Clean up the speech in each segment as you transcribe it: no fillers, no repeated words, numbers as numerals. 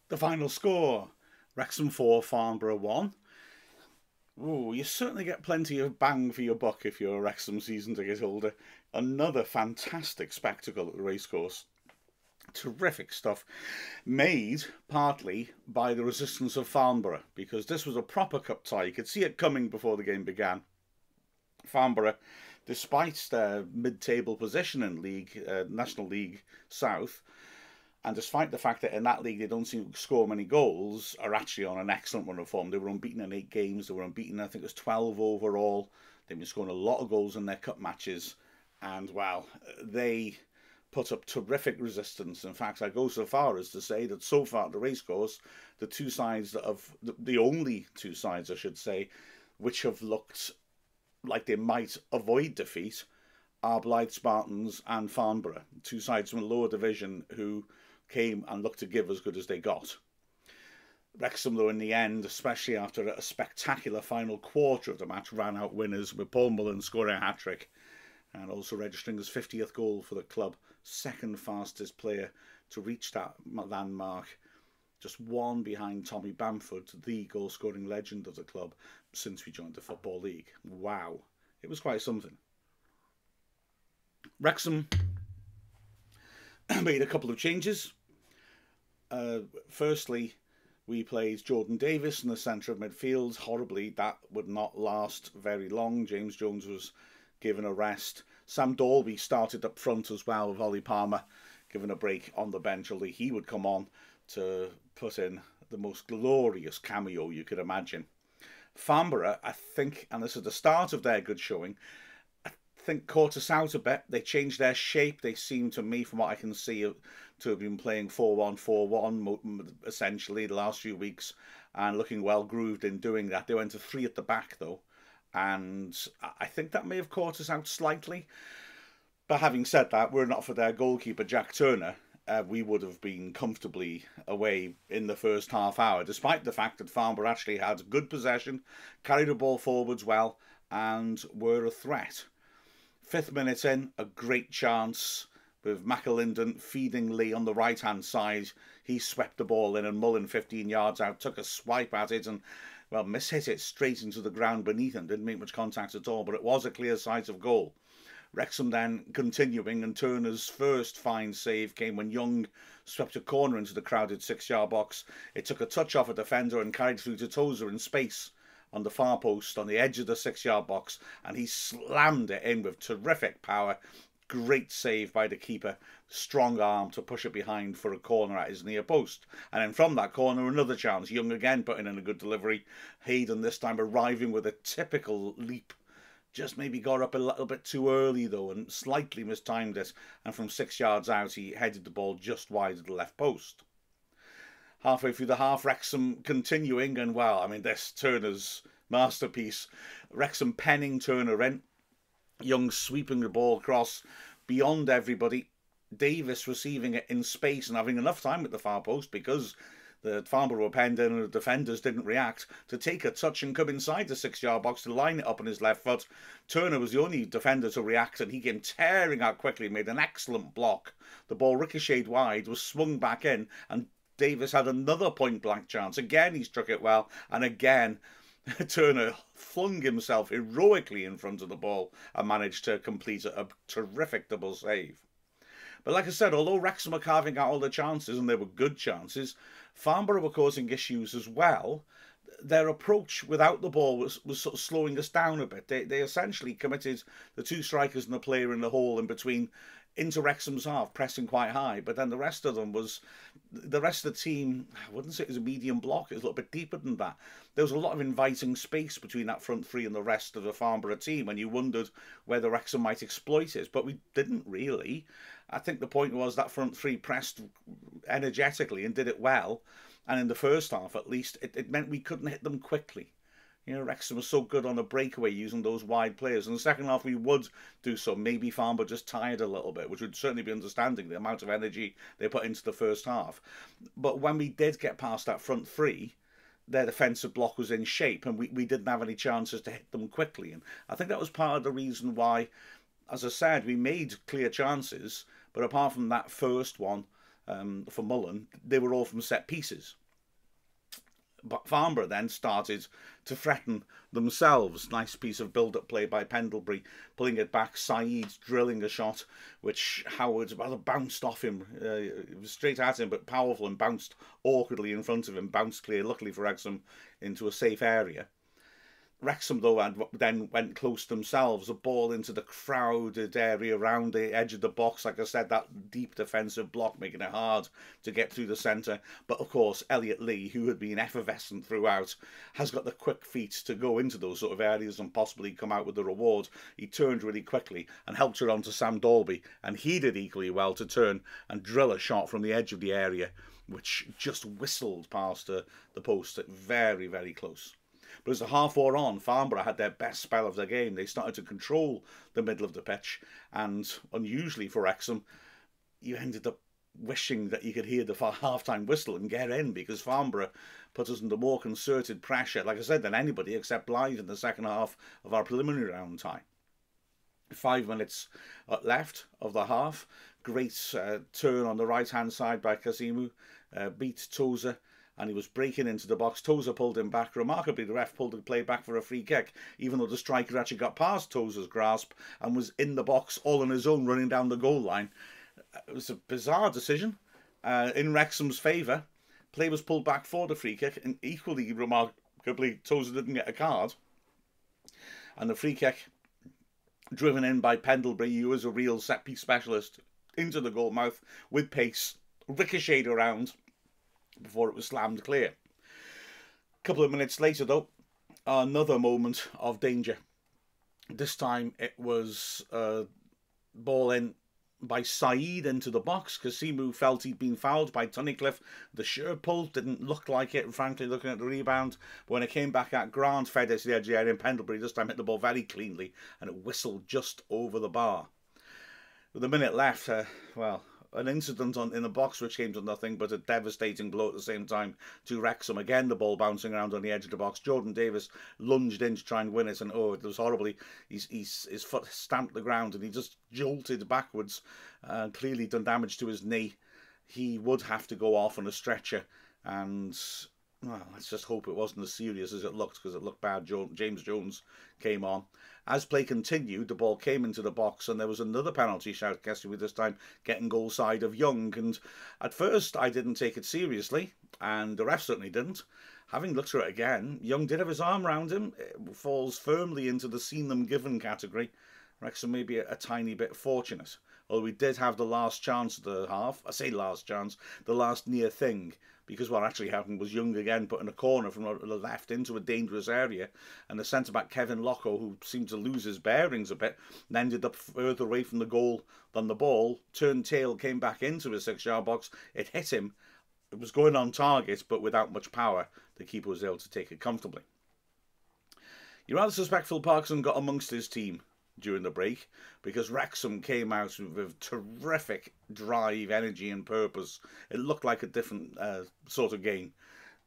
The final score, Wrexham 4, Farnborough 1. Ooh, you certainly get plenty of bang for your buck if you're a Wrexham season ticket holder. Another fantastic spectacle at the racecourse. Terrific stuff. Made partly by the resistance of Farnborough, because this was a proper cup tie. You could see it coming before the game began. Farnborough, despite their mid-table position in National League South, and despite the fact that in that league they don't seem to score many goals, are actually on an excellent run of form. They were unbeaten in 8 games. They were unbeaten, I think it was 12 overall. They've been scoring a lot of goals in their cup matches. And, well, they put up terrific resistance. In fact, I go so far as to say that so far at the racecourse, the two sides that have, the only two sides, I should say, which have looked like they might avoid defeat are Blythe Spartans and Farnborough, two sides from the lower division who came and looked to give as good as they got. Wrexham, though, in the end, especially after a spectacular final quarter of the match, ran out winners, with Paul Mullen scoring a hat-trick and also registering his 50th goal for the club, second fastest player to reach that landmark, just one behind Tommy Bamford, the goal-scoring legend of the club since we joined the Football League. Wow, it was quite something. Wrexham made a couple of changes. Firstly, we played Jordan Davis in the centre of midfield. Horribly, that would not last very long. James Jones was given a rest. Sam Dalby started up front as well, with Ollie Palmer given a break on the bench, although he would come on to put in the most glorious cameo you could imagine. Farnborough, I think, and this is the start of their good showing, I think caught us out a bit. They changed their shape. They seem to me, from what I can see, to have been playing 4-1-4-1 essentially the last few weeks and looking well grooved in doing that. They went to 3 at the back though, and I think that may have caught us out slightly. But having said that, were it not for their goalkeeper Jack Turner, we would have been comfortably away in the first half hour, despite the fact that Farnborough actually had good possession, carried the ball forwards well, and were a threat. 5th minute in, a great chance with McAlinden feeding Lee on the right-hand side. He swept the ball in, and Mullen, 15 yards out, took a swipe at it and, well, mishit it straight into the ground beneath him. Didn't make much contact at all, but it was a clear sight of goal. Wrexham then continuing, and Turner's first fine save came when Young swept a corner into the crowded 6-yard box. It took a touch off a defender and carried through to Tozer in space on the far post on the edge of the 6-yard box, and he slammed it in with terrific power. Great save by the keeper, strong arm to push it behind for a corner at his near post. And then from that corner, another chance. Young again putting in a good delivery. Hayden this time arriving with a typical leap. Just maybe got up a little bit too early though and slightly mistimed it, and from 6 yards out he headed the ball just wide of the left post. Halfway through the half, Wrexham continuing, and well, I mean, this Turner's masterpiece. Wrexham penning Turner in, Young sweeping the ball across beyond everybody, Davis receiving it in space and having enough time at the far post, because the Farnborough were penned in and the defenders didn't react, to take a touch and come inside the 6-yard box to line it up on his left foot. Turner was the only defender to react, and he came tearing out quickly, made an excellent block. The ball ricocheted wide, was swung back in, and Davis had another point-blank chance. Again, he struck it well, and again, Turner flung himself heroically in front of the ball and managed to complete a terrific double save. But like I said, although Wrexham were carving out all the chances, and they were good chances, Farnborough were causing issues as well. Their approach without the ball was sort of slowing us down a bit. They essentially committed the 2 strikers and the player in the hole in between into Wrexham's half, pressing quite high. But then the rest of them was, the rest of the team, I wouldn't say it was a medium block, it was a little bit deeper than that. There was a lot of inviting space between that front 3 and the rest of the Farnborough team, and you wondered whether Wrexham might exploit it, but we didn't really. I think the point was that front 3 pressed energetically and did it well, and in the first half at least, it meant we couldn't hit them quickly. You know, Wrexham was so good on the breakaway using those wide players. In the second half, we would do so. Maybe Farnborough just tired a little bit, which would certainly be understanding the amount of energy they put into the first half. But when we did get past that front 3, their defensive block was in shape, and we didn't have any chances to hit them quickly. And I think that was part of the reason why, as I said, we made clear chances, but apart from that first one, for Mullen, they were all from set pieces. But Farnborough then started to threaten themselves. Nice piece of build-up play by Pendlebury, pulling it back. Saeed drilling a shot, which Howard rather bounced off him. It was straight at him, but powerful, and bounced awkwardly in front of him. Bounced clear, luckily for Wrexham, into a safe area. Wrexham, though, then went close themselves. A ball into the crowded area around the edge of the box. Like I said, that deep defensive block making it hard to get through the centre. But, of course, Elliot Lee, who had been effervescent throughout, has got the quick feet to go into those sort of areas and possibly come out with the reward. He turned really quickly and helped her on to Sam Dalby. And he did equally well to turn and drill a shot from the edge of the area, which just whistled past the post. Very, very close. But as the half wore on, Farnborough had their best spell of the game. They started to control the middle of the pitch, and unusually for Wrexham, you ended up wishing that you could hear the half-time whistle and get in, because Farnborough put us under more concerted pressure, like I said, than anybody except Blythe in the second half of our preliminary round tie. 5 minutes left of the half. Great turn on the right-hand side by Kasimu. Beat Tozer, and he was breaking into the box. Tozer pulled him back. Remarkably, the ref pulled the play back for a free kick, even though the striker actually got past Tozer's grasp and was in the box all on his own, running down the goal line. It was a bizarre decision in Wrexham's favour. Play was pulled back for the free kick, and equally remarkably, Tozer didn't get a card. And the free kick, driven in by Pendlebury, who is a real set-piece specialist, into the goal mouth with pace, ricocheted around before it was slammed clear. A couple of minutes later, though, another moment of danger. This time it was ball in by Saeed into the box. Kasimu felt he'd been fouled by Tunnicliffe. The shirt pull didn't look like it, frankly, looking at the rebound. But when it came back at Grant, fed it to the edge of the area, and Pendlebury this time hit the ball very cleanly, and it whistled just over the bar. With a minute left, well, an incident in the box which came to nothing, but a devastating blow at the same time to Wrexham. Again, the ball bouncing around on the edge of the box. Jordan Davis lunged in to try and win it, and oh, it was horribly. His foot stamped the ground, and he just jolted backwards, clearly done damage to his knee. He would have to go off on a stretcher, and well, let's just hope it wasn't as serious as it looked, because it looked bad. James Jones came on. As play continued, the ball came into the box, and there was another penalty shout, Kessie, this time getting goal side of Young. And at first, I didn't take it seriously, and the ref certainly didn't. Having looked through it again, Young did have his arm round him. It falls firmly into the seen them given category. Wrexham may be a tiny bit fortunate. Although we did have the last chance of the half. I say last chance, the last near thing. Because what actually happened was Young again put in a corner from the left into a dangerous area, and the centre-back Kevin Locko, who seemed to lose his bearings a bit, and ended up further away from the goal than the ball, turned tail, came back into his 6-yard box. It hit him. It was going on target, but without much power. The keeper was able to take it comfortably. You're rather suspectful Parkinson got amongst his team during the break, because Wrexham came out with terrific drive, energy and purpose. It looked like a different sort of game.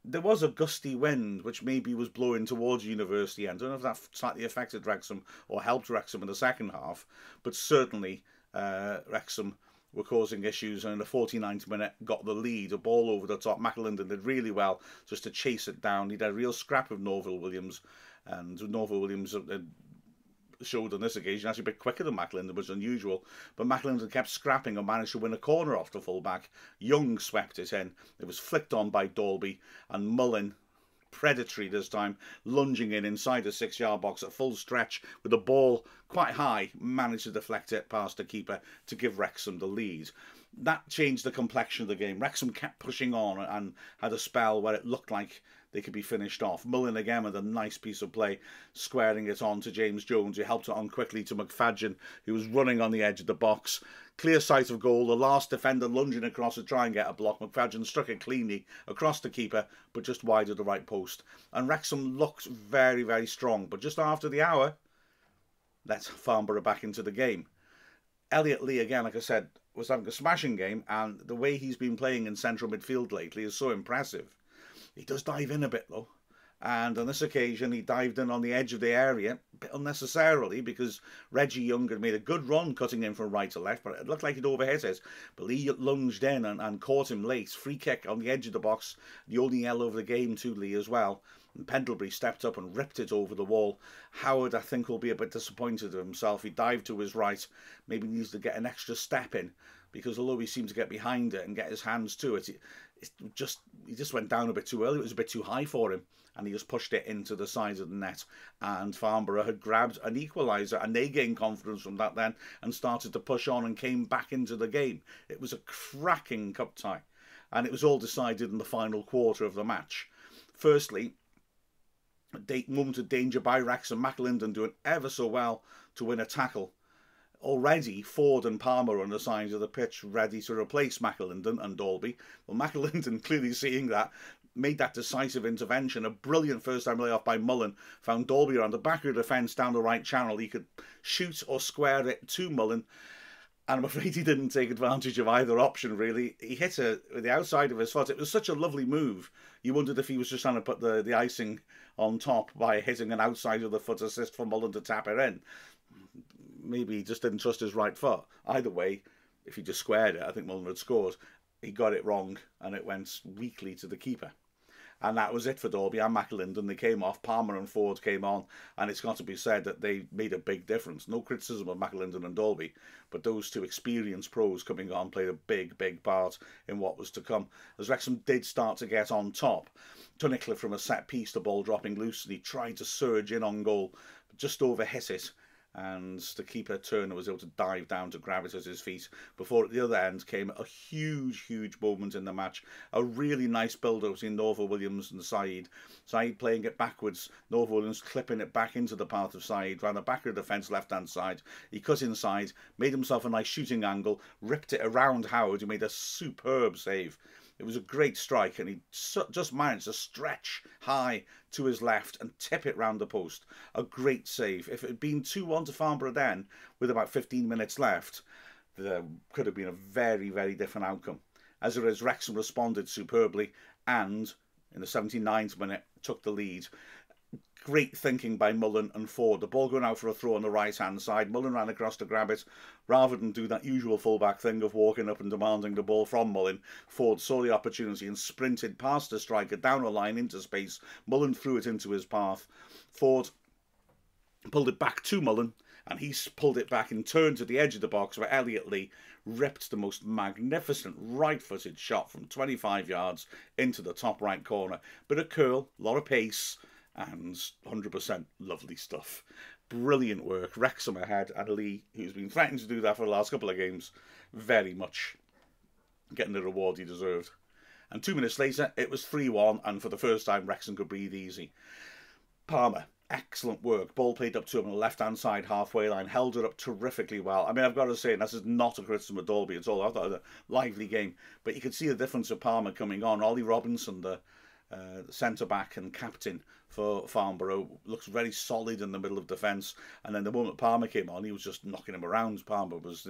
There was a gusty wind which maybe was blowing towards University End. I don't know if that slightly affected Wrexham or helped Wrexham in the second half, but certainly Wrexham were causing issues, and in the 49th minute got the lead. A ball over the top. McAlinden did really well just to chase it down. He did a real scrap of Norville Williams, and Norville Williams showed on this occasion actually a bit quicker than McAlinden, which was unusual, but McAlinden kept scrapping and managed to win a corner off the full-back. Young swept it in. It was flicked on by Dalby, and Mullen, predatory this time, lunging in inside the 6-yard box at full stretch with the ball quite high, managed to deflect it past the keeper to give Wrexham the lead. That changed the complexion of the game. Wrexham kept pushing on and had a spell where it looked like they could be finished off. Mullen again with a nice piece of play, squaring it on to James Jones, who helped it on quickly to McFadden, who was running on the edge of the box. Clear sight of goal, the last defender lunging across to try and get a block. McFadden struck it cleanly across the keeper, but just wide of the right post. And Wrexham looked very, very strong. But just after the hour, let Farnborough back into the game. Elliot Lee, again, like I said, was having a smashing game, and the way he's been playing in central midfield lately is so impressive. He does dive in a bit, though. And on this occasion, he dived in on the edge of the area, a bit unnecessarily, because Reggie Young had made a good run cutting in from right to left, but it looked like he'd overhit it. But Lee lunged in and caught him late. Free kick on the edge of the box, the only yellow of the game to Lee as well. And Pendlebury stepped up and ripped it over the wall. Howard, I think, will be a bit disappointed of himself. He dived to his right, maybe needs to get an extra step in, because although he seemed to get behind it and get his hands to it, he just went down a bit too early. It was a bit too high for him, and he just pushed it into the side of the net. And Farnborough had grabbed an equaliser, and they gained confidence from that then and started to push on and came back into the game. It was a cracking cup tie, and it was all decided in the final quarter of the match. Firstly, a moment of danger by Wrexham. McAlinden doing ever so well to win a tackle. Already, Ford and Palmer on the sides of the pitch ready to replace McAlinden and Dalby. Well, McAlinden, clearly seeing that, made that decisive intervention. A brilliant first-time layoff by Mullen found Dalby around the back of the defence down the right channel. He could shoot or square it to Mullen, and I'm afraid he didn't take advantage of either option, really. He hit it with the outside of his foot. It was such a lovely move. You wondered if he was just trying to put the icing on top by hitting an outside of the foot assist for Mullen to tap it in. Maybe he just didn't trust his right foot. Either way, if he just squared it, I think Mullen had scored. He got it wrong, and it went weakly to the keeper. And that was it for Dalby and McAlinden. They came off, Palmer and Ford came on, and it's got to be said that they made a big difference. No criticism of McAlinden and Dalby, but those two experienced pros coming on played a big, big part in what was to come. As Wrexham did start to get on top, Tunnicliffe from a set piece, the ball dropping loose, and he tried to surge in on goal, but just overhit it. And the keeper Turner was able to dive down to grab it at his feet before at the other end came a huge moment in the match. A really nice build-up between Norval Williams and Said. Said playing it backwards, Norval Williams clipping it back into the path of Said, round the back of the defence left-hand side. He cut inside, made himself a nice shooting angle, ripped it around Howard, who made a superb save. It was a great strike, and he just managed to stretch high to his left and tip it round the post. A great save. If it had been 2-1 to Farnborough then, with about 15 minutes left, there could have been a very, very different outcome. As it is, Wrexham responded superbly and, in the 79th minute, took the lead. Great thinking by Mullen and Ford. The ball going out for a throw on the right-hand side. Mullen ran across to grab it. Rather than do that usual full-back thing of walking up and demanding the ball from Mullen, Ford saw the opportunity and sprinted past the striker, down a line into space. Mullen threw it into his path. Ford pulled it back to Mullen, and he pulled it back and turned to the edge of the box where Elliot Lee ripped the most magnificent right-footed shot from 25 yards into the top right corner. Bit of curl, a lot of pace, and 100% lovely stuff. Brilliant work. Wrexham ahead, and Lee, who's been threatening to do that for the last couple of games, very much getting the reward he deserved. And 2 minutes later, it was 3-1, and for the first time, Wrexham could breathe easy. Palmer, excellent work. Ball played up to him on the left-hand side halfway line, held it up terrifically well. I mean, I've got to say, and this is not a criticism of Dalby at all. I thought it was a lively game, but you could see the difference of Palmer coming on. Ollie Robinson, the centre-back and captain for Farnborough, looks very solid in the middle of defence, and then the moment Palmer came on, he was just knocking him around. Palmer was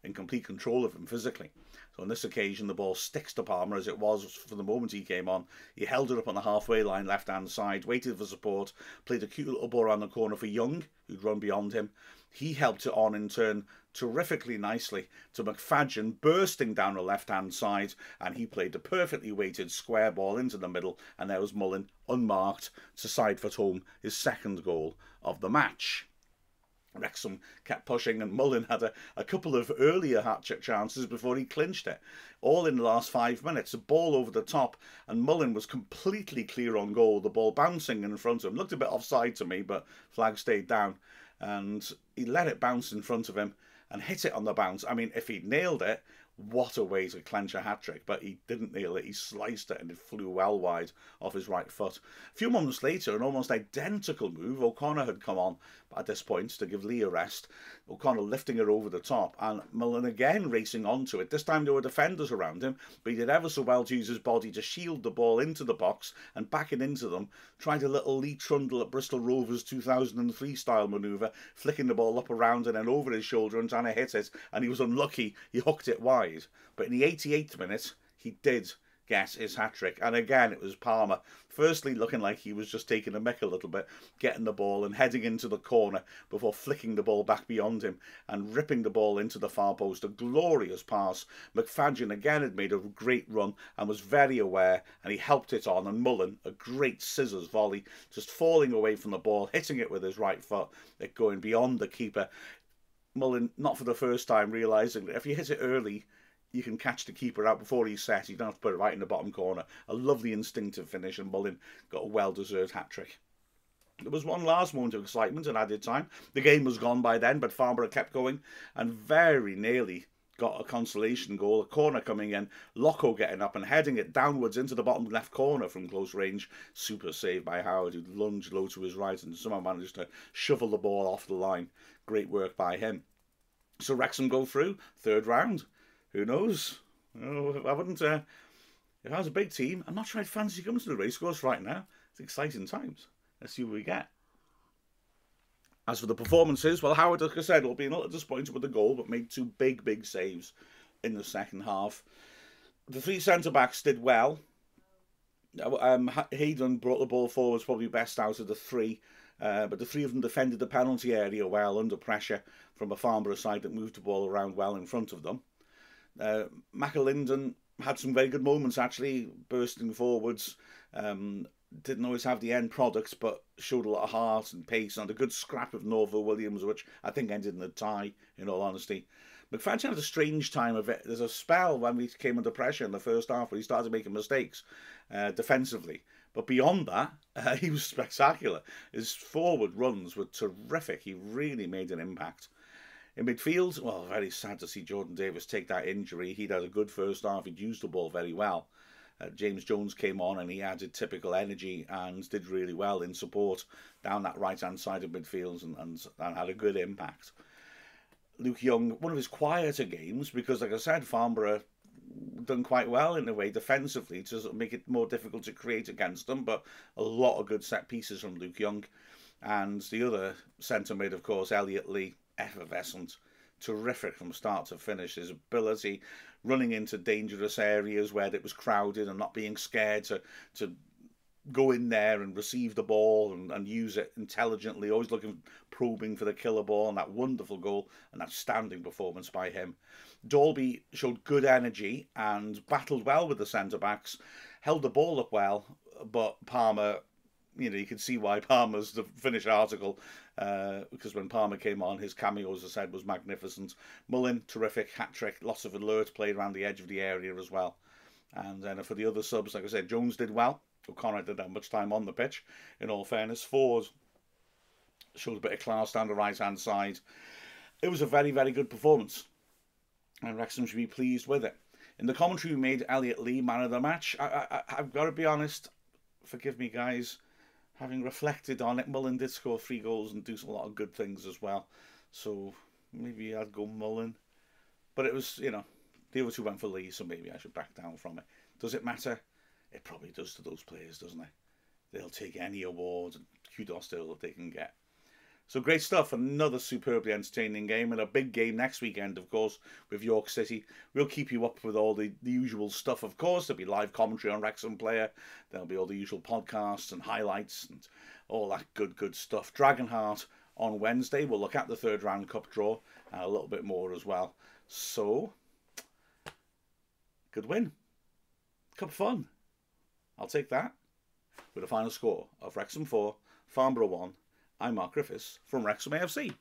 in complete control of him physically. So on this occasion, the ball sticks to Palmer, as it was for the moment he came on. He held it up on the halfway line, left-hand side, waited for support, played a cute little ball around the corner for Young, who'd run beyond him. He helped it on in turn terrifically nicely to McFadden, bursting down the left-hand side, and he played the perfectly weighted square ball into the middle, and there was Mullen, unmarked, to side-foot home his second goal of the match. Wrexham kept pushing, and Mullen had a couple of earlier hat-trick chances before he clinched it. All in the last 5 minutes. A ball over the top, and Mullen was completely clear on goal. The ball bouncing in front of him. Looked a bit offside to me, but flag stayed down. And he let it bounce in front of him and hit it on the bounce. I mean, if he'd nailed it, what a way to clench a hat-trick, but he didn't nail it. He sliced it and it flew well wide off his right foot. A few moments later, an almost identical move. O'Connor had come on at this point to give Lee a rest. O'Connor lifting it over the top, and Mullen again racing onto it. This time there were defenders around him, but he did ever so well to use his body to shield the ball into the box and back it into them. Tried a little Lee Trundle at Bristol Rovers 2003 style manoeuvre, flicking the ball up around and then over his shoulder and trying to hit it, and he was unlucky. He hooked it wide. But in the 88th minute, he did get his hat-trick. And again, it was Palmer, firstly looking like he was just taking a mick a little bit, getting the ball and heading into the corner before flicking the ball back beyond him and ripping the ball into the far post. A glorious pass. McFadden again had made a great run and was very aware, and he helped it on. And Mullen, a great scissors volley, just falling away from the ball, hitting it with his right foot, it going beyond the keeper. Mullen, not for the first time, realising that if you hit it early, you can catch the keeper out before he's set. You don't have to put it right in the bottom corner. A lovely instinctive finish, and Mullen got a well-deserved hat-trick. There was one last moment of excitement and added time. The game was gone by then, but Farnborough kept going and very nearly got a consolation goal. A corner coming in, Loco getting up and heading it downwards into the bottom left corner from close range. Super save by Howard, who lunged low to his right and somehow managed to shovel the ball off the line. Great work by him. So Wrexham go through, third round. Who knows? I wouldn't. If I was a big team, I'm not sure I'd fancy coming to the racecourse right now. It's exciting times. Let's see what we get. As for the performances, well, Howard, like I said, will be a little disappointed with the goal, but made two big saves in the second half. The three centre-backs did well. Hayden brought the ball forwards probably best out of the three. But the three of them defended the penalty area well under pressure from a Farnborough side that moved the ball around well in front of them. McAlinden had some very good moments, actually, bursting forwards. Didn't always have the end products, but showed a lot of heart and pace, and a good scrap of Norville Williams, which I think ended in a tie, in all honesty. McFadden had a strange time of it. There's a spell when we came under pressure in the first half where he started making mistakes defensively. But beyond that, he was spectacular. His forward runs were terrific. He really made an impact. In midfield, well, very sad to see Jordan Davis take that injury. He'd had a good first half. He'd used the ball very well. James Jones came on and he added typical energy and did really well in support down that right-hand side of midfield and had a good impact. Luke Young, one of his quieter games, because, like I said, Farnborough done quite well in a way defensively to make it more difficult to create against them, but a lot of good set pieces from Luke Young. And the other centre mid, of course, Elliot Lee, effervescent, terrific from start to finish. His ability running into dangerous areas where it was crowded and not being scared to go in there and receive the ball and use it intelligently, always probing for the killer ball, and that wonderful goal and that standing performance by him. Dalby showed good energy and battled well with the centre-backs, held the ball up well, but Palmer, you could see why Palmer's the finished article, because when Palmer came on, his cameo, as I said, was magnificent. Mullen, terrific, hat-trick, lots of alert play around the edge of the area as well. And then for the other subs, like I said, Jones did well. O'Connor didn't have much time on the pitch, in all fairness. Ford showed a bit of class down the right-hand side. It was a very, very good performance, and Wrexham should be pleased with it. In the commentary, we made Elliot Lee man of the match. I've got to be honest, forgive me, guys, having reflected on it, Mullen did score 3 goals and do a lot of good things as well. So maybe I'd go Mullen. But it was, the other two went for Lee, so maybe I should back down from it. Does it matter? It probably does to those players, doesn't it? They'll take any award and kudos that they can get. So great stuff. Another superbly entertaining game, and a big game next weekend, of course, with York City. We'll keep you up with all the usual stuff, of course. There'll be live commentary on Wrexham Player. There'll be all the usual podcasts and highlights and all that good stuff. Dragonheart on Wednesday. We'll look at the third round cup draw and a little bit more as well. So, good win. Cup fun. I'll take that. With a final score of Wrexham 4, Farnborough 1. I'm Mark Griffiths from Wrexham AFC.